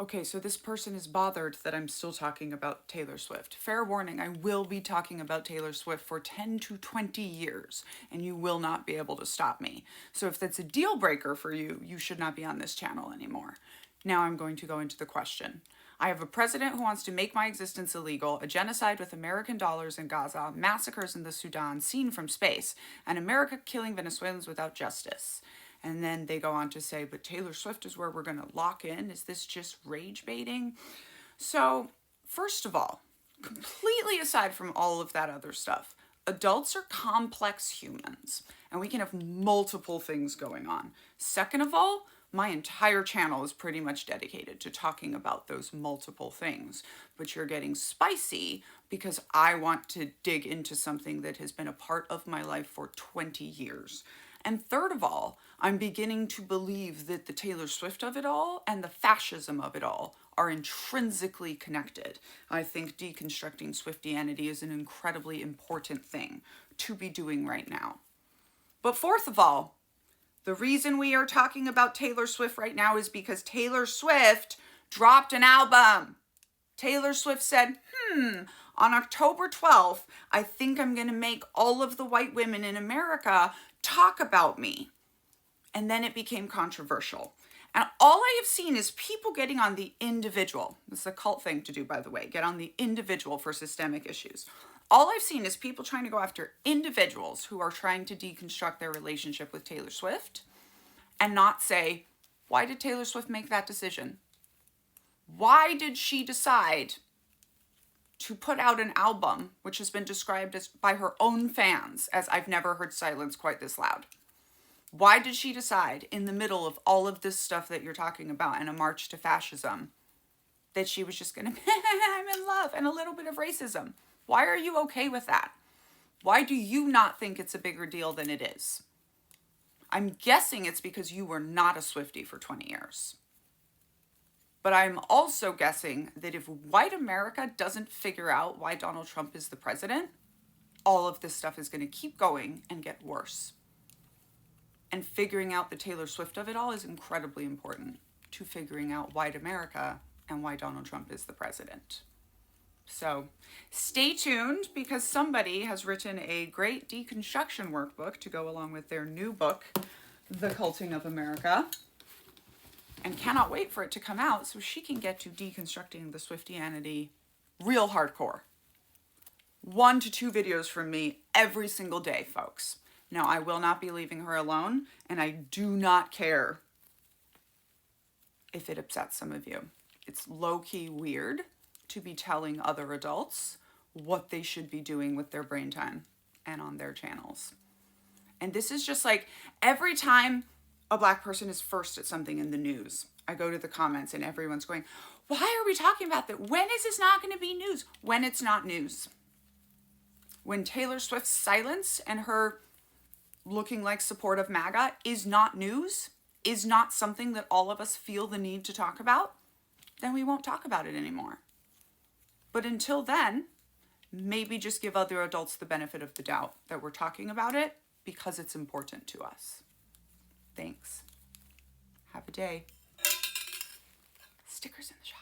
Okay, so this person is bothered that I'm still talking about Taylor Swift. Fair warning, I will be talking about Taylor Swift for 10 to 20 years, and you will not be able to stop me. So if that's a deal breaker for you, you should not be on this channel anymore. Now I'm going to go into the question. I have a president who wants to make my existence illegal, a genocide with American dollars in Gaza, massacres in the Sudan seen from space, and America killing Venezuelans without justice. And then they go on to say, but Taylor Swift is where we're going to lock in. Is this just rage baiting? So, first of all, completely aside from all of that other stuff, adults are complex humans and we can have multiple things going on. Second of all, my entire channel is pretty much dedicated to talking about those multiple things, but you're getting spicy because I want to dig into something that has been a part of my life for 20 years. And third of all, I'm beginning to believe that the Taylor Swift of it all and the fascism of it all are intrinsically connected. I think deconstructing Swiftianity is an incredibly important thing to be doing right now. But fourth of all, the reason we are talking about Taylor Swift right now is because Taylor Swift dropped an album. Taylor Swift said, on October 12th, I think I'm going to make all of the white women in America talk about me. And then it became controversial. And all I have seen is people getting on the individual. This is a cult thing to do, by the way, get on the individual for systemic issues. All I've seen is people trying to go after individuals who are trying to deconstruct their relationship with Taylor Swift and not say, why did Taylor Swift make that decision? Why did she decide to put out an album which has been described as by her own fans as I've never heard silence quite this loud? Why did she decide in the middle of all of this stuff that you're talking about and a march to fascism that she was just going to, I'm in love and a little bit of racism? Why are you okay with that? Why do you not think it's a bigger deal than it is? I'm guessing it's because you were not a Swiftie for 20 years. But I'm also guessing that if white America doesn't figure out why Donald Trump is the president, all of this stuff is going to keep going and get worse. And figuring out the Taylor Swift of it all is incredibly important to figuring out white America and why Donald Trump is the president. So stay tuned because somebody has written a great deconstruction workbook to go along with their new book, The Culting of America, and cannot wait for it to come out so she can get to deconstructing the Swiftianity real hardcore. 1 to 2 videos from me every single day, folks. Now, I will not be leaving her alone, and I do not care if it upsets some of you. It's low-key weird to be telling other adults what they should be doing with their brain time and on their channels. And this is just like every time a Black person is first at something in the news, I go to the comments and everyone's going, why are we talking about that? When is this not going to be news? When it's not news. When Taylor Swift's silence and her looking like support of MAGA is not news, is not something that all of us feel the need to talk about, then we won't talk about it anymore. But until then, maybe just give other adults the benefit of the doubt that we're talking about it because it's important to us. Thanks. Have a day. Stickers in the shop.